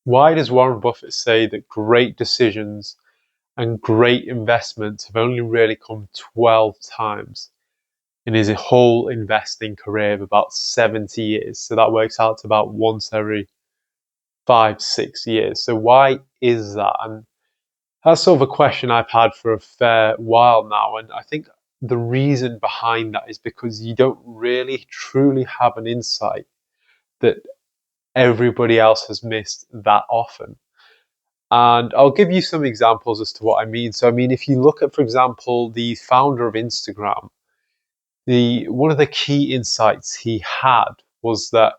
Why does Warren Buffett say that great decisions and great investments have only really come 12 times in his whole investing career of about 70 years? So that works out to about once every 5, 6 years. So why is that? And that's sort of a question I've had for a fair while now. And I think the reason behind that is because you don't really truly have an insight that everybody else has missed that often. And I'll give you some examples as to what I mean. So, I mean, if you look at, for example, the founder of Instagram, the one of the key insights he had was that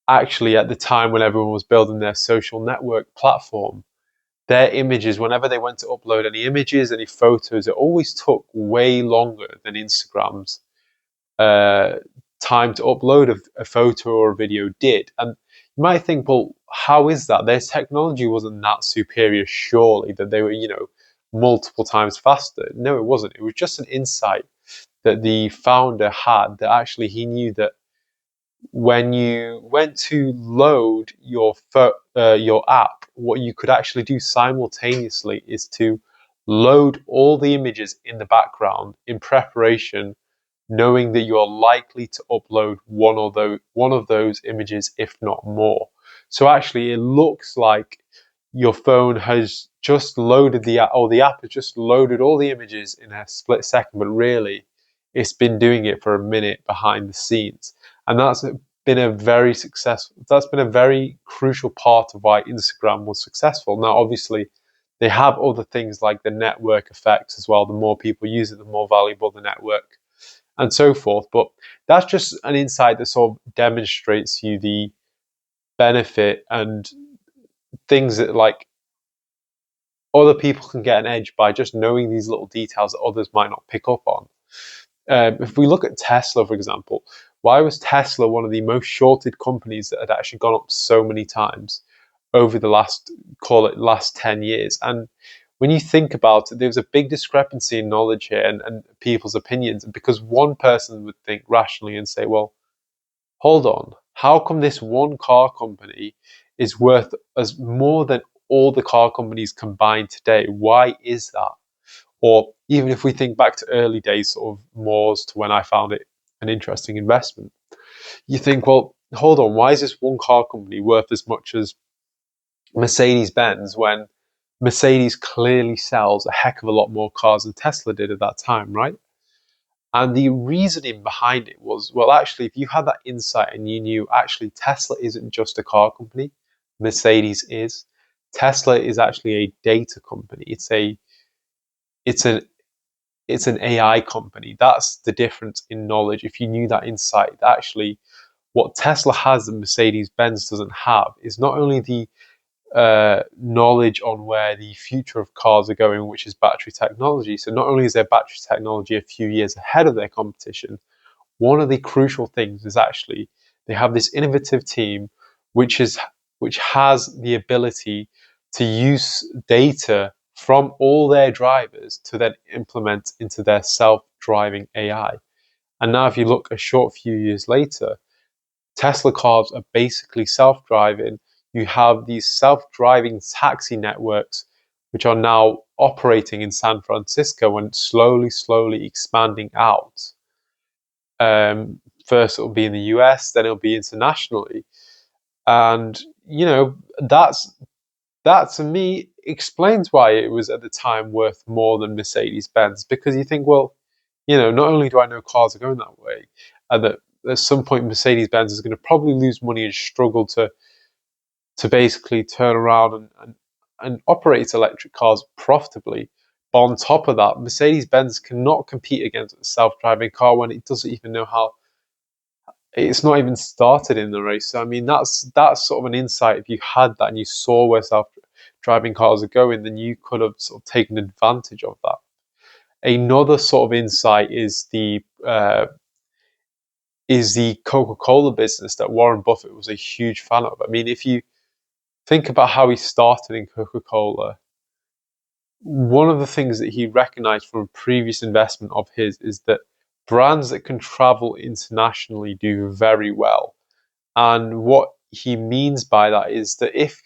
actually at the time when everyone was building their social network platform, their images, whenever they went to upload any images, any photos, it always took way longer than Instagram's uh, time to upload a photo or a video did. And you might think, well, how is that? Their technology wasn't that superior, surely, that they were, multiple times faster. No, it wasn't. It was just an insight that the founder had, that actually he knew that when you went to load your app, what you could actually do simultaneously is to load all the images in the background in preparation, knowing that you are likely to upload one of those images, if not more. So actually, it looks like your phone has just loaded the app, or the app has just loaded all the images in a split second, but really, it's been doing it for a minute behind the scenes, and been a very successful. That's been a very crucial part of why Instagram was successful. Now, obviously, they have other things like the network effects as well. The more people use it, the more valuable the network and so forth. But that's just an insight that sort of demonstrates you the benefit and things that like other people can get an edge by just knowing these little details that others might not pick up on. If we look at Tesla, for example, why was Tesla one of the most shorted companies that had actually gone up so many times over the last 10 years? And when you think about it, there's a big discrepancy in knowledge here and people's opinions, because one person would think rationally and say, well, hold on, how come this one car company is worth as more than all the car companies combined today? Why is that? Or even if we think back to early days, sort of more to when I found it an interesting investment, you think, well, hold on, why is this one car company worth as much as Mercedes Benz when Mercedes clearly sells a heck of a lot more cars than Tesla did at that time, right? And the reasoning behind it was, well, actually, if you had that insight and you knew actually Tesla isn't just a car company, Mercedes is. Tesla is actually a data company. It's an it's an AI company. That's the difference in knowledge. If you knew that insight, actually, what Tesla has that Mercedes Benz doesn't have is not only the knowledge on where the future of cars are going, which is battery technology. So not only is their battery technology a few years ahead of their competition, one of the crucial things is actually they have this innovative team which is which has the ability to use data from all their drivers to then implement into their self-driving AI. And now if you look a short few years later, Tesla cars are basically self-driving. You have these self-driving taxi networks which are now operating in San Francisco and slowly expanding out. First it'll be in the US, then it'll be internationally. And that to me explains why it was at the time worth more than Mercedes Benz, because you think, well, not only do I know cars are going that way, and that at some point Mercedes Benz is going to probably lose money and struggle to basically turn around and operate electric cars profitably. But on top of that, Mercedes Benz cannot compete against a self-driving car when it doesn't even know how. It's not even started in the race. So I mean, that's sort of an insight. If you had that and you saw where self-driving cars are going, then you could have sort of taken advantage of that. Another sort of insight is the Coca-Cola business that Warren Buffett was a huge fan of. I mean, if you think about how he started in Coca-Cola, one of the things that he recognized from a previous investment of his is that brands that can travel internationally do very well. And what he means by that is that if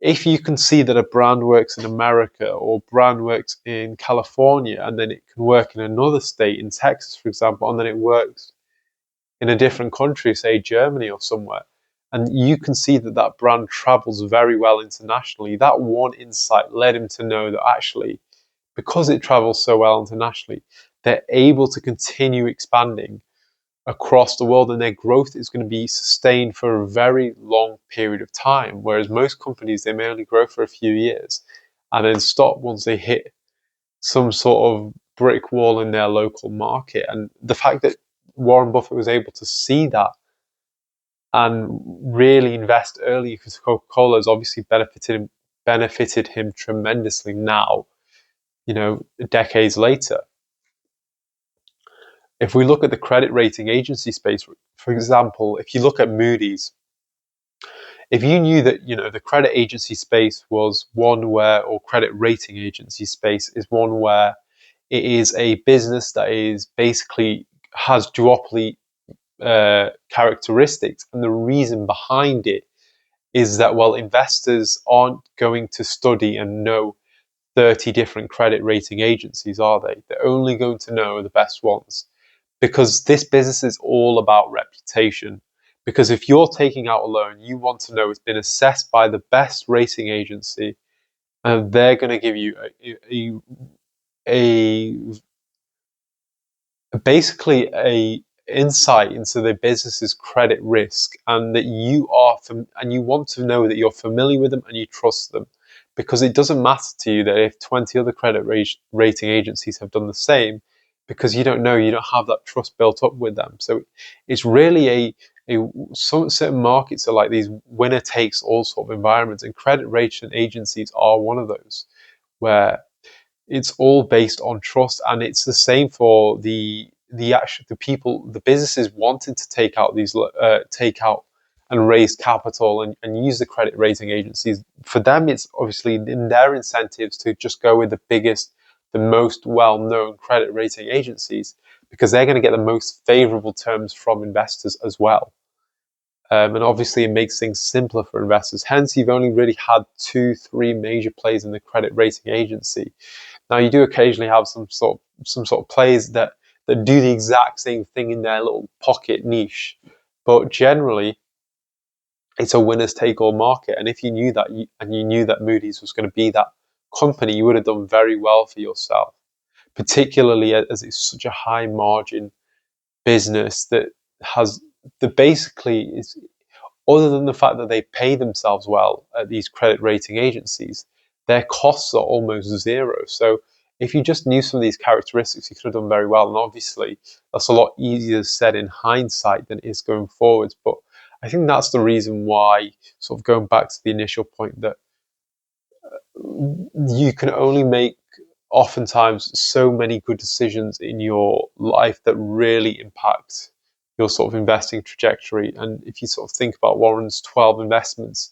if you can see that a brand works in America or brand works in California, and then it can work in another state, in Texas, for example, and then it works in a different country, say Germany or somewhere, and you can see that that brand travels very well internationally, that one insight led him to know that actually, because it travels so well internationally, they're able to continue expanding across the world, and their growth is going to be sustained for a very long period of time. Whereas most companies, they may only grow for a few years and then stop once they hit some sort of brick wall in their local market. And the fact that Warren Buffett was able to see that and really invest early, because Coca-Cola has obviously benefited him tremendously now, decades later. If we look at the credit rating agency space, for example, if you look at Moody's, if you knew that, the credit agency space was one where, or credit rating agency space is one where it is a business that is basically has duopoly characteristics, and the reason behind it is that, well, investors aren't going to study and know 30 different credit rating agencies, are they? They're only going to know the best ones, because this business is all about reputation. Because if you're taking out a loan, you want to know it's been assessed by the best rating agency, and they're going to give you a basically a insight into the business's credit risk, and that and you want to know that you're familiar with them and you trust them, because it doesn't matter to you that if 20 other credit rating agencies have done the same, because you don't have that trust built up with them. So it's really some certain markets are like these winner takes all sort of environments, and credit rating agencies are one of those, where it's all based on trust. And it's the same for the people, the businesses wanting to take out and raise capital and use the credit rating agencies. For them, it's obviously in their incentives to just go with the biggest, the most well-known credit rating agencies, because they're going to get the most favorable terms from investors as well. And obviously it makes things simpler for investors. Hence, you've only really had 2-3 major players in the credit rating agency. Now, you do occasionally have some sort of players that do the exact same thing in their little pocket niche, but generally, it's a winners take all market. And if you knew that, and you knew that Moody's was going to be that company, you would have done very well for yourself, particularly as it's such a high margin business that has the basically is, other than the fact that they pay themselves well at these credit rating agencies, their costs are almost zero. So if you just knew some of these characteristics, you could have done very well. And obviously, that's a lot easier said in hindsight than it is going forwards. But I think that's the reason why, sort of going back to the initial point, that you can only make oftentimes so many good decisions in your life that really impact your sort of investing trajectory. And if you sort of think about Warren's 12 investments,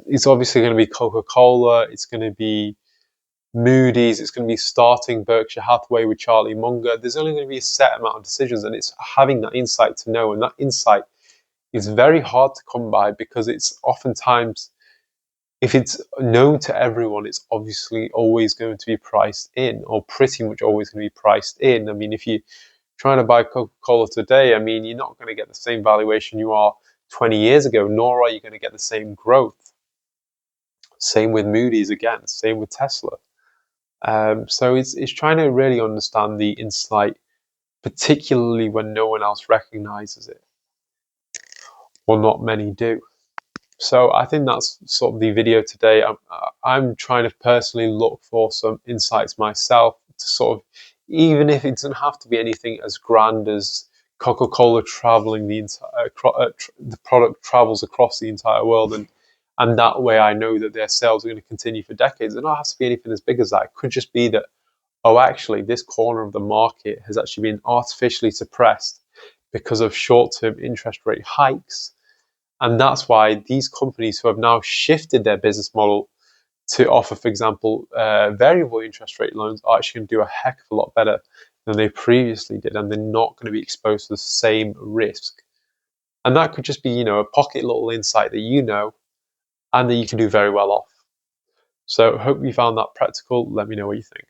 it's obviously going to be Coca-Cola, it's going to be Moody's, it's going to be starting Berkshire Hathaway with Charlie Munger. There's only going to be a set amount of decisions, and it's having that insight to know. And that insight is very hard to come by, because it's oftentimes, if it's known to everyone, it's obviously always going to be priced in, or pretty much always going to be priced in. I mean, if you're trying to buy Coca-Cola today, I mean, you're not going to get the same valuation you are 20 years ago, nor are you going to get the same growth. Same with Moody's again, same with Tesla. So it's trying to really understand the insight, particularly when no one else recognizes it, or not many do. So I think that's sort of the video today. I'm trying to personally look for some insights myself, to sort of, even if it doesn't have to be anything as grand as Coca-Cola traveling the product travels across the entire world, and that way I know that their sales are going to continue for decades. It doesn't have to be anything as big as that. It could just be that, oh, actually, this corner of the market has actually been artificially suppressed because of short-term interest rate hikes. And that's why these companies who have now shifted their business model to offer, for example, variable interest rate loans, are actually going to do a heck of a lot better than they previously did. And they're not going to be exposed to the same risk. And that could just be, a pocket little insight that and that you can do very well off. So hope you found that practical. Let me know what you think.